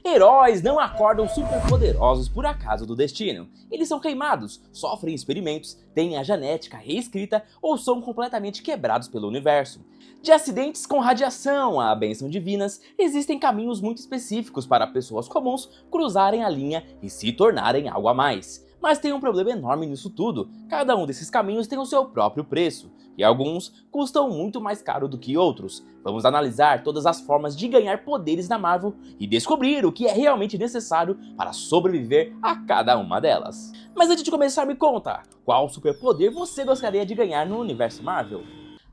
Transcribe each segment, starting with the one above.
Heróis não acordam superpoderosos por acaso do destino. Eles são queimados, sofrem experimentos, têm a genética reescrita ou são completamente quebrados pelo universo. De acidentes com radiação a bênçãos divinas, existem caminhos muito específicos para pessoas comuns cruzarem a linha e se tornarem algo a mais. Mas tem um problema enorme nisso tudo: cada um desses caminhos tem o seu próprio preço, e alguns custam muito mais caro do que outros. Vamos analisar todas as formas de ganhar poderes na Marvel e descobrir o que é realmente necessário para sobreviver a cada uma delas. Mas antes de começar, me conta, qual superpoder você gostaria de ganhar no universo Marvel?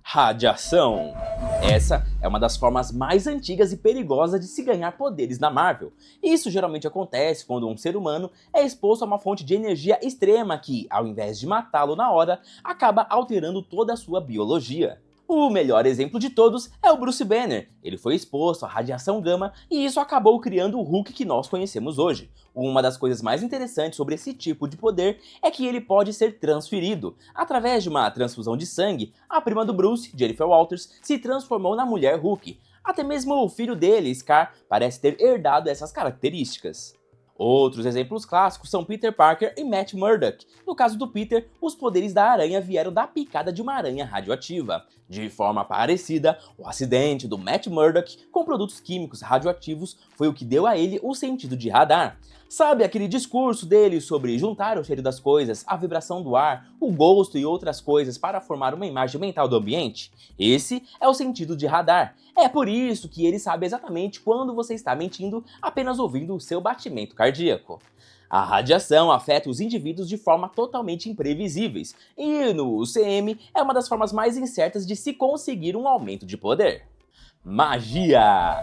Radiação. Essa é uma das formas mais antigas e perigosas de se ganhar poderes na Marvel. Isso geralmente acontece quando um ser humano é exposto a uma fonte de energia extrema que, ao invés de matá-lo na hora, acaba alterando toda a sua biologia. O melhor exemplo de todos é o Bruce Banner. Ele foi exposto à radiação gama e isso acabou criando o Hulk que nós conhecemos hoje. Uma das coisas mais interessantes sobre esse tipo de poder é que ele pode ser transferido. Através de uma transfusão de sangue, a prima do Bruce, Jennifer Walters, se transformou na mulher Hulk. Até mesmo o filho dele, Scar, parece ter herdado essas características. Outros exemplos clássicos são Peter Parker e Matt Murdock. No caso do Peter, os poderes da aranha vieram da picada de uma aranha radioativa. De forma parecida, o acidente do Matt Murdock com produtos químicos radioativos foi o que deu a ele o sentido de radar. Sabe aquele discurso dele sobre juntar o cheiro das coisas, a vibração do ar, o gosto e outras coisas para formar uma imagem mental do ambiente? Esse é o sentido de radar. É por isso que ele sabe exatamente quando você está mentindo apenas ouvindo o seu batimento cardíaco. A radiação afeta os indivíduos de forma totalmente imprevisíveis, e no UCM é uma das formas mais incertas de se conseguir um aumento de poder. Magia!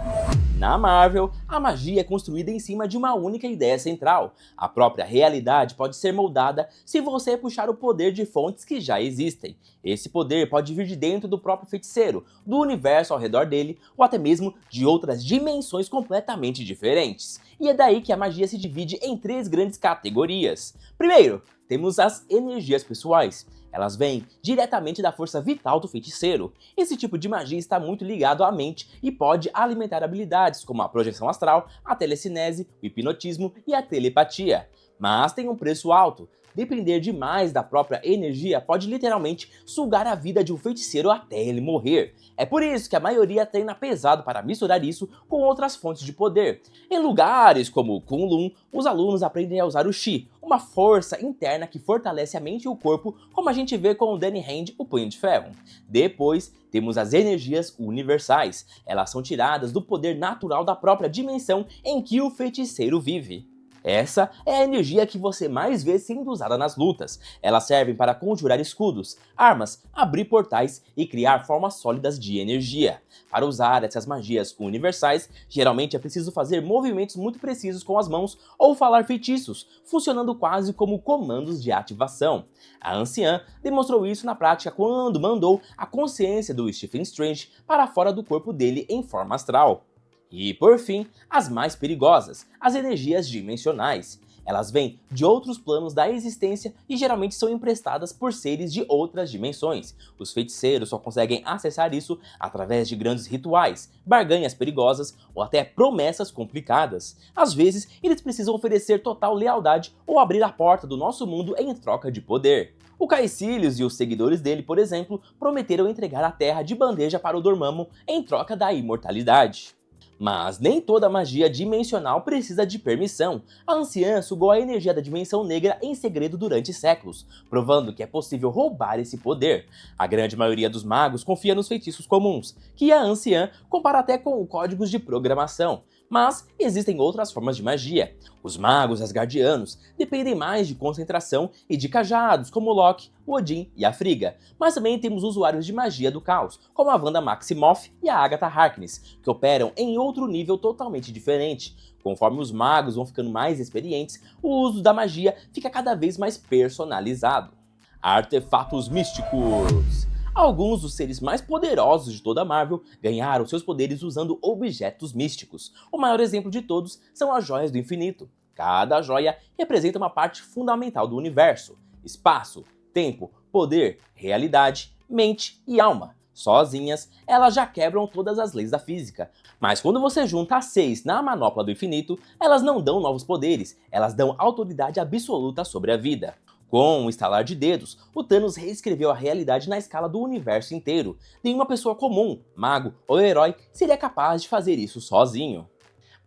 Na Marvel, a magia é construída em cima de uma única ideia central. A própria realidade pode ser moldada se você puxar o poder de fontes que já existem. Esse poder pode vir de dentro do próprio feiticeiro, do universo ao redor dele, ou até mesmo de outras dimensões completamente diferentes. E é daí que a magia se divide em 3 grandes categorias. Primeiro, temos as energias pessoais. Elas vêm diretamente da força vital do feiticeiro. Esse tipo de magia está muito ligado à mente e pode alimentar habilidades como a projeção astral, a telecinese, o hipnotismo e a telepatia. Mas tem um preço alto. Depender demais da própria energia pode literalmente sugar a vida de um feiticeiro até ele morrer. É por isso que a maioria treina pesado para misturar isso com outras fontes de poder. Em lugares como Kunlun, os alunos aprendem a usar o Chi, uma força interna que fortalece a mente e o corpo, como a gente vê com o Danny Hand, o Punho de Ferro. Depois, temos as energias universais. Elas são tiradas do poder natural da própria dimensão em que o feiticeiro vive. Essa é a energia que você mais vê sendo usada nas lutas. Elas servem para conjurar escudos, armas, abrir portais e criar formas sólidas de energia. Para usar essas magias universais, geralmente é preciso fazer movimentos muito precisos com as mãos ou falar feitiços, funcionando quase como comandos de ativação. A anciã demonstrou isso na prática quando mandou a consciência do Stephen Strange para fora do corpo dele em forma astral. E, por fim, as mais perigosas, as energias dimensionais. Elas vêm de outros planos da existência e geralmente são emprestadas por seres de outras dimensões. Os feiticeiros só conseguem acessar isso através de grandes rituais, barganhas perigosas ou até promessas complicadas. Às vezes, eles precisam oferecer total lealdade ou abrir a porta do nosso mundo em troca de poder. O Caecilius e os seguidores dele, por exemplo, prometeram entregar a Terra de bandeja para o Dormammu em troca da imortalidade. Mas nem toda magia dimensional precisa de permissão. A anciã sugou a energia da dimensão negra em segredo durante séculos, provando que é possível roubar esse poder. A grande maioria dos magos confia nos feitiços comuns, que a anciã compara até com códigos de programação. Mas existem outras formas de magia. Os magos asgardianos dependem mais de concentração e de cajados como Loki, o Odin e a Frigga. Mas também temos usuários de magia do caos, como a Wanda Maximoff e a Agatha Harkness, que operam em outro nível totalmente diferente. Conforme os magos vão ficando mais experientes, o uso da magia fica cada vez mais personalizado. Artefatos místicos. Alguns dos seres mais poderosos de toda a Marvel ganharam seus poderes usando objetos místicos. O maior exemplo de todos são as Joias do Infinito. Cada joia representa uma parte fundamental do universo: espaço, tempo, poder, realidade, mente e alma. Sozinhas, elas já quebram todas as leis da física. Mas quando você junta as 6 na manopla do infinito, elas não dão novos poderes, elas dão autoridade absoluta sobre a vida. Com um estalar de dedos, o Thanos reescreveu a realidade na escala do universo inteiro. Nenhuma pessoa comum, mago ou herói seria capaz de fazer isso sozinho.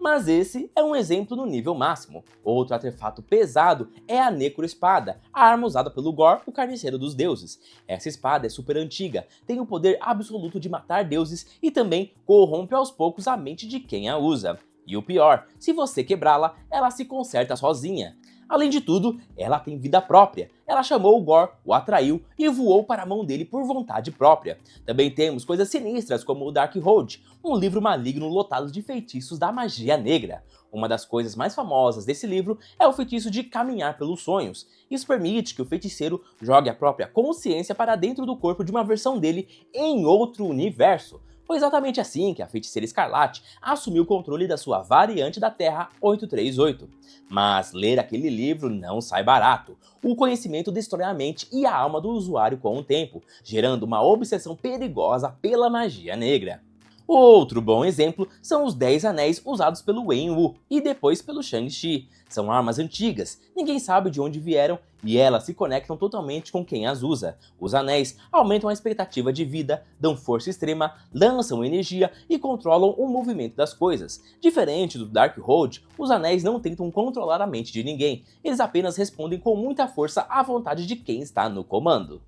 Mas esse é um exemplo no nível máximo. Outro artefato pesado é a Necroespada, a arma usada pelo Gorr, o carniceiro dos deuses. Essa espada é super antiga, tem o poder absoluto de matar deuses e também corrompe aos poucos a mente de quem a usa. E o pior, se você quebrá-la, ela se conserta sozinha. Além de tudo, ela tem vida própria. Ela chamou o Gorr, o atraiu e voou para a mão dele por vontade própria. Também temos coisas sinistras como o Darkhold, um livro maligno lotado de feitiços da magia negra. Uma das coisas mais famosas desse livro é o feitiço de caminhar pelos sonhos. Isso permite que o feiticeiro jogue a própria consciência para dentro do corpo de uma versão dele em outro universo. Foi exatamente assim que a Feiticeira Escarlate assumiu o controle da sua variante da Terra 838. Mas ler aquele livro não sai barato. O conhecimento destrói a mente e a alma do usuário com o tempo, gerando uma obsessão perigosa pela magia negra. Outro bom exemplo são os 10 anéis usados pelo Wenwu e depois pelo Shang-Chi. São armas antigas, ninguém sabe de onde vieram e elas se conectam totalmente com quem as usa. Os anéis aumentam a expectativa de vida, dão força extrema, lançam energia e controlam o movimento das coisas. Diferente do Darkhold, os anéis não tentam controlar a mente de ninguém, eles apenas respondem com muita força à vontade de quem está no comando.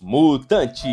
Mutantes.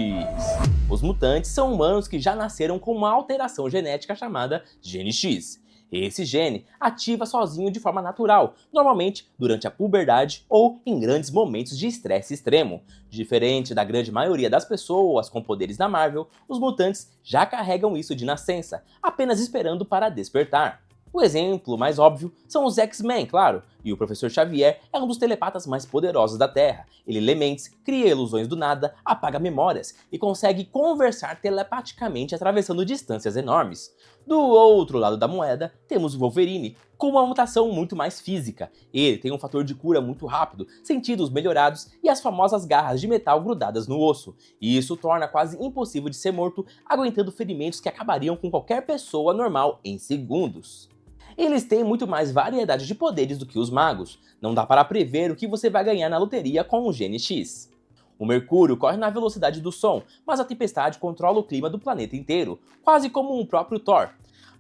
Os mutantes são humanos que já nasceram com uma alteração genética chamada Gene X. Esse gene ativa sozinho de forma natural, normalmente durante a puberdade ou em grandes momentos de estresse extremo. Diferente da grande maioria das pessoas com poderes da Marvel, os mutantes já carregam isso de nascença, apenas esperando para despertar. O exemplo mais óbvio são os X-Men, claro, e o Professor Xavier é um dos telepatas mais poderosos da Terra. Ele lê mentes, cria ilusões do nada, apaga memórias e consegue conversar telepaticamente atravessando distâncias enormes. Do outro lado da moeda, temos o Wolverine, com uma mutação muito mais física. Ele tem um fator de cura muito rápido, sentidos melhorados e as famosas garras de metal grudadas no osso. E isso torna quase impossível de ser morto, aguentando ferimentos que acabariam com qualquer pessoa normal em segundos. Eles têm muito mais variedade de poderes do que os magos. Não dá para prever o que você vai ganhar na loteria com o Gene X. O Mercúrio corre na velocidade do som, mas a tempestade controla o clima do planeta inteiro, quase como um próprio Thor.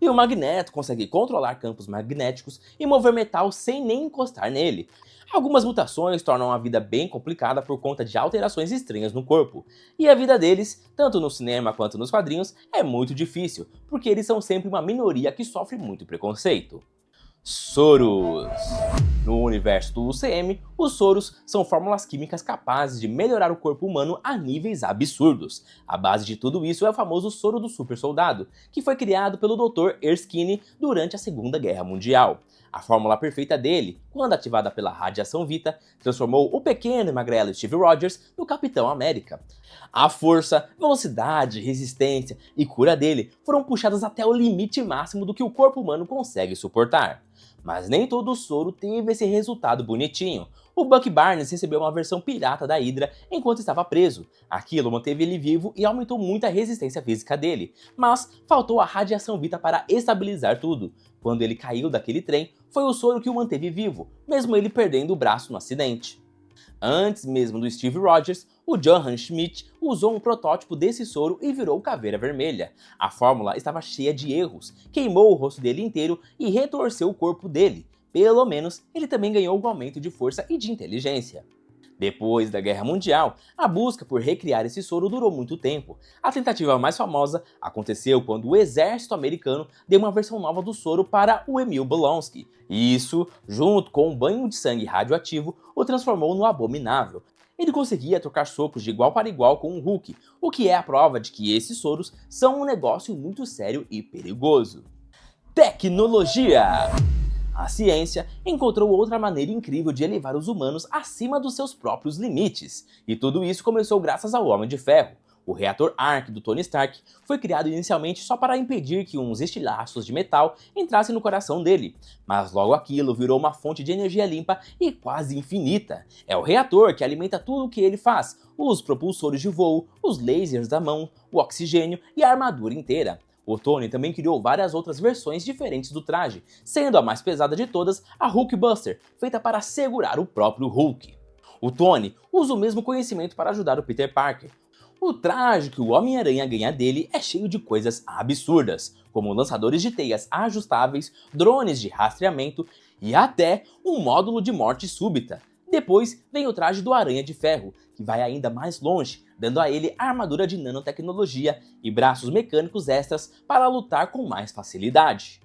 E o Magneto consegue controlar campos magnéticos e mover metal sem nem encostar nele. Algumas mutações tornam a vida bem complicada por conta de alterações estranhas no corpo. E a vida deles, tanto no cinema quanto nos quadrinhos, é muito difícil, porque eles são sempre uma minoria que sofre muito preconceito. Soros. No universo do UCM, os soros são fórmulas químicas capazes de melhorar o corpo humano a níveis absurdos. A base de tudo isso é o famoso soro do super soldado, que foi criado pelo Dr. Erskine durante a Segunda Guerra Mundial. A fórmula perfeita dele, quando ativada pela radiação Vita, transformou o pequeno e magrelo Steve Rogers no Capitão América. A força, velocidade, resistência e cura dele foram puxadas até o limite máximo do que o corpo humano consegue suportar. Mas nem todo o soro teve esse resultado bonitinho. O Bucky Barnes recebeu uma versão pirata da Hydra enquanto estava preso. Aquilo manteve ele vivo e aumentou muito a resistência física dele, mas faltou a radiação Vita para estabilizar tudo. Quando ele caiu daquele trem, foi o soro que o manteve vivo, mesmo ele perdendo o braço no acidente. Antes mesmo do Steve Rogers, o Johann Schmidt usou um protótipo desse soro e virou Caveira Vermelha. A fórmula estava cheia de erros, queimou o rosto dele inteiro e retorceu o corpo dele. Pelo menos, ele também ganhou um aumento de força e de inteligência. Depois da Guerra Mundial, a busca por recriar esse soro durou muito tempo. A tentativa mais famosa aconteceu quando o exército americano deu uma versão nova do soro para o Emil Blonsky. E isso, junto com um banho de sangue radioativo, o transformou no Abominável. Ele conseguia trocar socos de igual para igual com o Hulk, o que é a prova de que esses soros são um negócio muito sério e perigoso. Tecnologia! A ciência encontrou outra maneira incrível de elevar os humanos acima dos seus próprios limites. E tudo isso começou graças ao Homem de Ferro. O reator Ark do Tony Stark foi criado inicialmente só para impedir que uns estilhaços de metal entrassem no coração dele, mas logo aquilo virou uma fonte de energia limpa e quase infinita. É o reator que alimenta tudo o que ele faz, os propulsores de voo, os lasers da mão, o oxigênio e a armadura inteira. O Tony também criou várias outras versões diferentes do traje, sendo a mais pesada de todas a Hulkbuster, feita para segurar o próprio Hulk. O Tony usa o mesmo conhecimento para ajudar o Peter Parker. O traje que o Homem-Aranha ganha dele é cheio de coisas absurdas, como lançadores de teias ajustáveis, drones de rastreamento e até um módulo de morte súbita. Depois vem o traje do Aranha de Ferro, que vai ainda mais longe, dando a ele armadura de nanotecnologia e braços mecânicos extras para lutar com mais facilidade.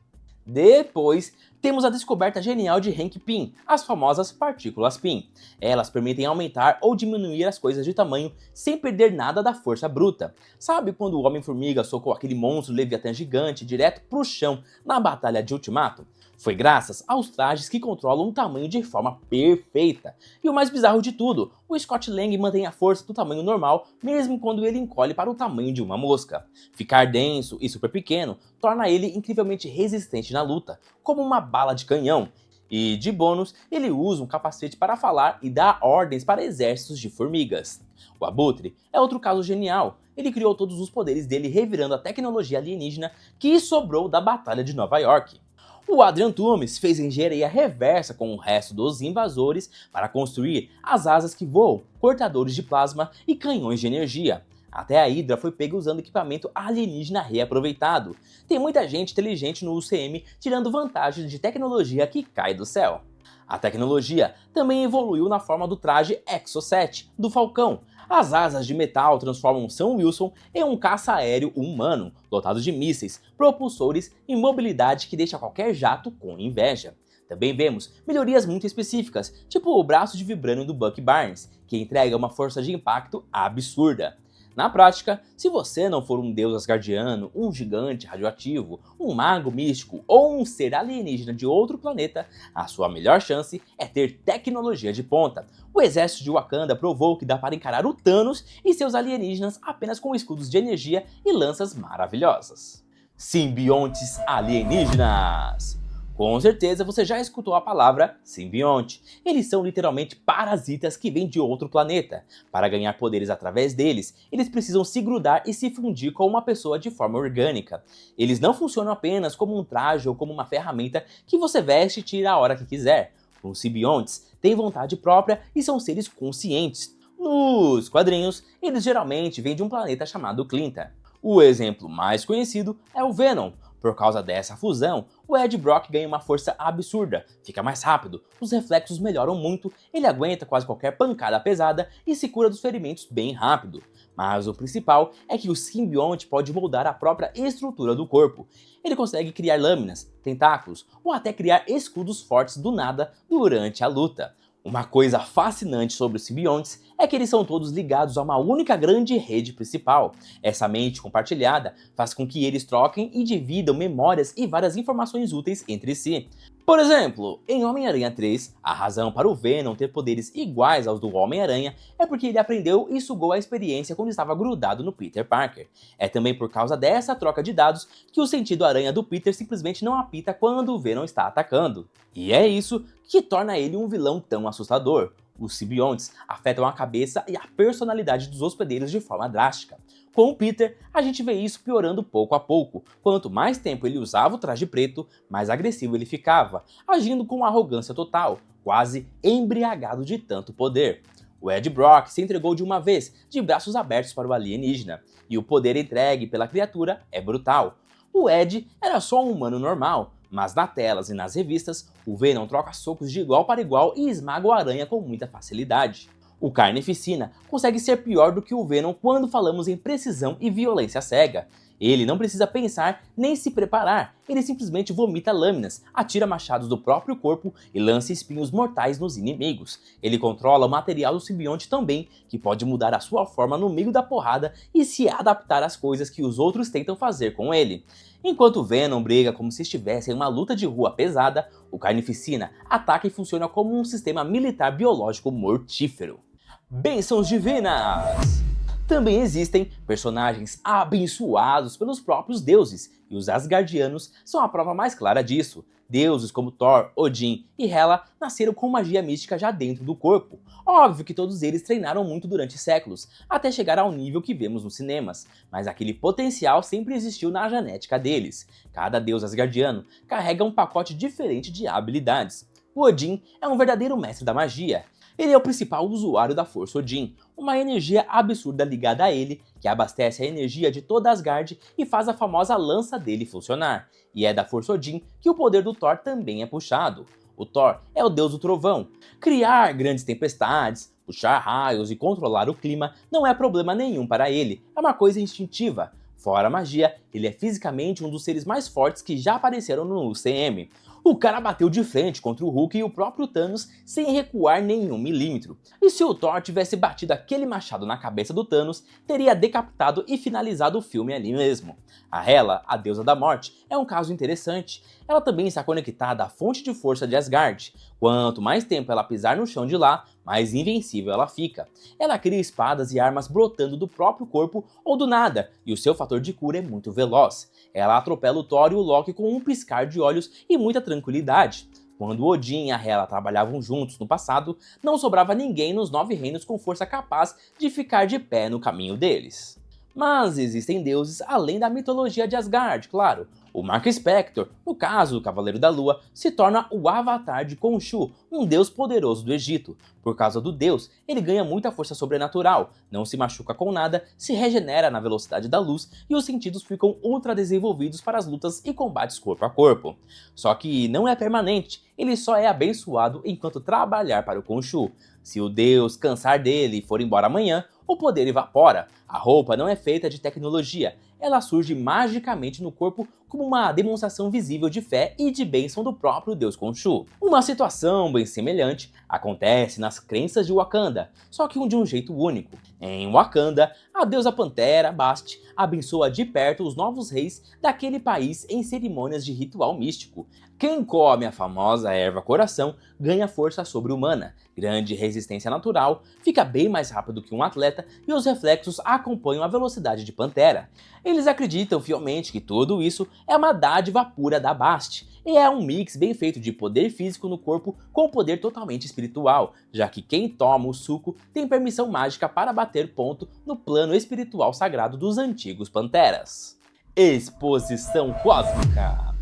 Depois, temos a descoberta genial de Hank Pym, as famosas partículas Pym. Elas permitem aumentar ou diminuir as coisas de tamanho sem perder nada da força bruta. Sabe quando o Homem-Formiga socou aquele monstro Leviatã gigante direto pro chão na batalha de Ultimato? Foi graças aos trajes que controlam o tamanho de forma perfeita. E o mais bizarro de tudo, o Scott Lang mantém a força do tamanho normal mesmo quando ele encolhe para o tamanho de uma mosca. Ficar denso e super pequeno torna ele incrivelmente resistente na luta, como uma bala de canhão. E, de bônus, ele usa um capacete para falar e dar ordens para exércitos de formigas. O Abutre é outro caso genial. Ele criou todos os poderes dele revirando a tecnologia alienígena que sobrou da Batalha de Nova York. O Adrian Toomes fez engenharia reversa com o resto dos invasores para construir as asas que voam, cortadores de plasma e canhões de energia. Até a Hydra foi pega usando equipamento alienígena reaproveitado. Tem muita gente inteligente no UCM tirando vantagem de tecnologia que cai do céu. A tecnologia também evoluiu na forma do traje Exocet, do Falcão. As asas de metal transformam Sam Wilson em um caça-aéreo humano, dotado de mísseis, propulsores e mobilidade que deixa qualquer jato com inveja. Também vemos melhorias muito específicas, tipo o braço de vibrânio do Bucky Barnes, que entrega uma força de impacto absurda. Na prática, se você não for um deus asgardiano, um gigante radioativo, um mago místico ou um ser alienígena de outro planeta, a sua melhor chance é ter tecnologia de ponta. O exército de Wakanda provou que dá para encarar o Thanos e seus alienígenas apenas com escudos de energia e lanças maravilhosas. Simbiontes alienígenas! Com certeza você já escutou a palavra simbionte. Eles são literalmente parasitas que vêm de outro planeta. Para ganhar poderes através deles, eles precisam se grudar e se fundir com uma pessoa de forma orgânica. Eles não funcionam apenas como um traje ou como uma ferramenta que você veste e tira a hora que quiser. Os simbiontes têm vontade própria e são seres conscientes. Nos quadrinhos, eles geralmente vêm de um planeta chamado Clinta. O exemplo mais conhecido é o Venom. Por causa dessa fusão, o Ed Brock ganha uma força absurda, fica mais rápido, os reflexos melhoram muito, ele aguenta quase qualquer pancada pesada e se cura dos ferimentos bem rápido. Mas o principal é que o simbionte pode moldar a própria estrutura do corpo. Ele consegue criar lâminas, tentáculos ou até criar escudos fortes do nada durante a luta. Uma coisa fascinante sobre os simbiontes é que eles são todos ligados a uma única grande rede principal. Essa mente compartilhada faz com que eles troquem e dividam memórias e várias informações úteis entre si. Por exemplo, em Homem-Aranha 3, a razão para o Venom ter poderes iguais aos do Homem-Aranha é porque ele aprendeu e sugou a experiência quando estava grudado no Peter Parker. É também por causa dessa troca de dados que o sentido aranha do Peter simplesmente não apita quando o Venom está atacando. E é isso que torna ele um vilão tão assustador. Os simbiontes afetam a cabeça e a personalidade dos hospedeiros de forma drástica. Com o Peter, a gente vê isso piorando pouco a pouco. Quanto mais tempo ele usava o traje preto, mais agressivo ele ficava, agindo com arrogância total, quase embriagado de tanto poder. O Ed Brock se entregou de uma vez, de braços abertos para o alienígena, e o poder entregue pela criatura é brutal. O Ed era só um humano normal, mas nas telas e nas revistas, o Venom troca socos de igual para igual e esmaga o Aranha com muita facilidade. O Carnificina consegue ser pior do que o Venom quando falamos em precisão e violência cega. Ele não precisa pensar nem se preparar, ele simplesmente vomita lâminas, atira machados do próprio corpo e lança espinhos mortais nos inimigos. Ele controla o material do simbionte também, que pode mudar a sua forma no meio da porrada e se adaptar às coisas que os outros tentam fazer com ele. Enquanto o Venom briga como se estivesse em uma luta de rua pesada, o Carnificina ataca e funciona como um sistema militar biológico mortífero. Bênçãos divinas! Também existem personagens abençoados pelos próprios deuses, e os Asgardianos são a prova mais clara disso. Deuses como Thor, Odin e Hela nasceram com magia mística já dentro do corpo. Óbvio que todos eles treinaram muito durante séculos, até chegar ao nível que vemos nos cinemas, mas aquele potencial sempre existiu na genética deles. Cada deus asgardiano carrega um pacote diferente de habilidades. O Odin é um verdadeiro mestre da magia. Ele é o principal usuário da Força Odin, uma energia absurda ligada a ele, que abastece a energia de toda Asgard e faz a famosa lança dele funcionar. E é da Força Odin que o poder do Thor também é puxado. O Thor é o deus do trovão. Criar grandes tempestades, puxar raios e controlar o clima não é problema nenhum para ele, é uma coisa instintiva. Fora a magia, ele é fisicamente um dos seres mais fortes que já apareceram no UCM. O cara bateu de frente contra o Hulk e o próprio Thanos sem recuar nenhum milímetro. E se o Thor tivesse batido aquele machado na cabeça do Thanos, teria decapitado e finalizado o filme ali mesmo. A Hela, a deusa da morte, é um caso interessante. Ela também está conectada à fonte de força de Asgard. Quanto mais tempo ela pisar no chão de lá, mais invencível ela fica. Ela cria espadas e armas brotando do próprio corpo ou do nada, e o seu fator de cura é muito veloz. Ela atropela o Thor e o Loki com um piscar de olhos e muita tranquilidade. Quando Odin e a Hela trabalhavam juntos no passado, não sobrava ninguém nos 9 reinos com força capaz de ficar de pé no caminho deles. Mas existem deuses além da mitologia de Asgard, claro. O Mark Spector, no caso do Cavaleiro da Lua, se torna o avatar de Khonshu, um deus poderoso do Egito. Por causa do deus, ele ganha muita força sobrenatural, não se machuca com nada, se regenera na velocidade da luz e os sentidos ficam ultra desenvolvidos para as lutas e combates corpo a corpo. Só que não é permanente, ele só é abençoado enquanto trabalhar para o Khonshu. Se o deus cansar dele e for embora amanhã, o poder evapora. A roupa não é feita de tecnologia, ela surge magicamente no corpo como uma demonstração visível de fé e de bênção do próprio deus Khonshu. Uma situação bem semelhante acontece nas crenças de Wakanda, só que de um jeito único. Em Wakanda, a deusa Pantera, Bast, abençoa de perto os novos reis daquele país em cerimônias de ritual místico. Quem come a famosa erva coração ganha força sobre-humana, grande resistência natural, fica bem mais rápido que um atleta e os reflexos acompanham a velocidade de Pantera. Eles acreditam fielmente que tudo isso é uma dádiva pura da Bast, e é um mix bem feito de poder físico no corpo com poder totalmente espiritual, já que quem toma o suco tem permissão mágica para bater ponto no plano espiritual sagrado dos antigos Panteras. Exposição cósmica.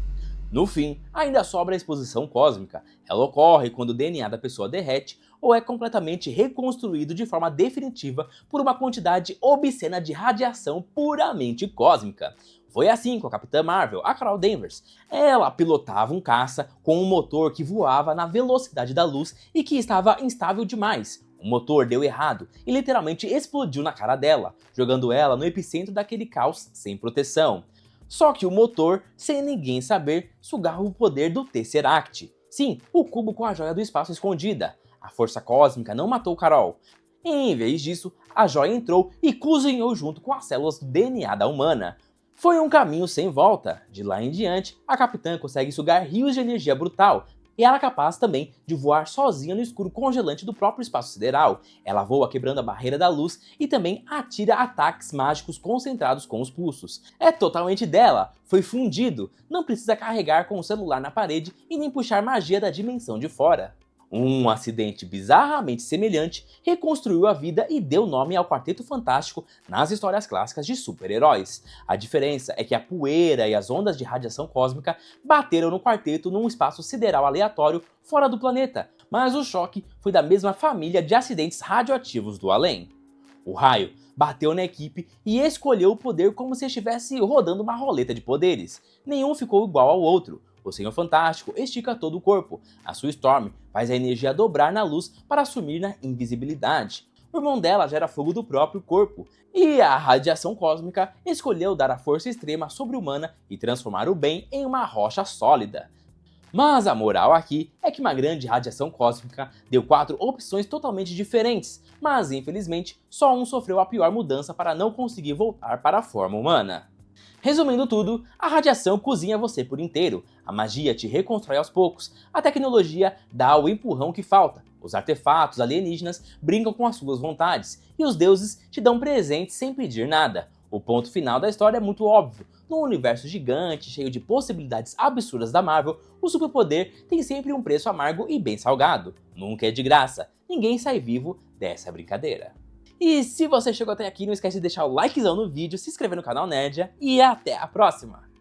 No fim, ainda sobra a exposição cósmica. Ela ocorre quando o DNA da pessoa derrete ou é completamente reconstruído de forma definitiva por uma quantidade obscena de radiação puramente cósmica. Foi assim com a Capitã Marvel, a Carol Danvers. Ela pilotava um caça com um motor que voava na velocidade da luz e que estava instável demais. O motor deu errado e literalmente explodiu na cara dela, jogando ela no epicentro daquele caos sem proteção. Só que o motor, sem ninguém saber, sugava o poder do Tesseract. Sim, o cubo com a joia do espaço escondida. A força cósmica não matou Carol. Em vez disso, a joia entrou e cozinhou junto com as células do DNA da humana. Foi um caminho sem volta. De lá em diante, a Capitã consegue sugar rios de energia brutal, e ela é capaz também de voar sozinha no escuro congelante do próprio espaço sideral. Ela voa quebrando a barreira da luz e também atira ataques mágicos concentrados com os pulsos. É totalmente dela, foi fundido, não precisa carregar com o celular na parede e nem puxar magia da dimensão de fora. Um acidente bizarramente semelhante reconstruiu a vida e deu nome ao Quarteto Fantástico nas histórias clássicas de super-heróis. A diferença é que a poeira e as ondas de radiação cósmica bateram no quarteto num espaço sideral aleatório fora do planeta, mas o choque foi da mesma família de acidentes radioativos do além. O raio bateu na equipe e escolheu o poder como se estivesse rodando uma roleta de poderes. Nenhum ficou igual ao outro. O Senhor Fantástico estica todo o corpo. A Sue Storm faz a energia dobrar na luz para assumir na invisibilidade. O irmão dela gera fogo do próprio corpo. E a radiação cósmica escolheu dar a força extrema sobre-humana e transformar o bem em uma rocha sólida. Mas a moral aqui é que uma grande radiação cósmica deu 4 opções totalmente diferentes, mas infelizmente só um sofreu a pior mudança para não conseguir voltar para a forma humana. Resumindo tudo, a radiação cozinha você por inteiro. A magia te reconstrói aos poucos, a tecnologia dá o empurrão que falta, os artefatos alienígenas brincam com as suas vontades, e os deuses te dão presentes sem pedir nada. O ponto final da história é muito óbvio. Num universo gigante, cheio de possibilidades absurdas da Marvel, o superpoder tem sempre um preço amargo e bem salgado. Nunca é de graça, ninguém sai vivo dessa brincadeira. E se você chegou até aqui, não esquece de deixar o likezão no vídeo, se inscrever no canal Nerdia e até a próxima!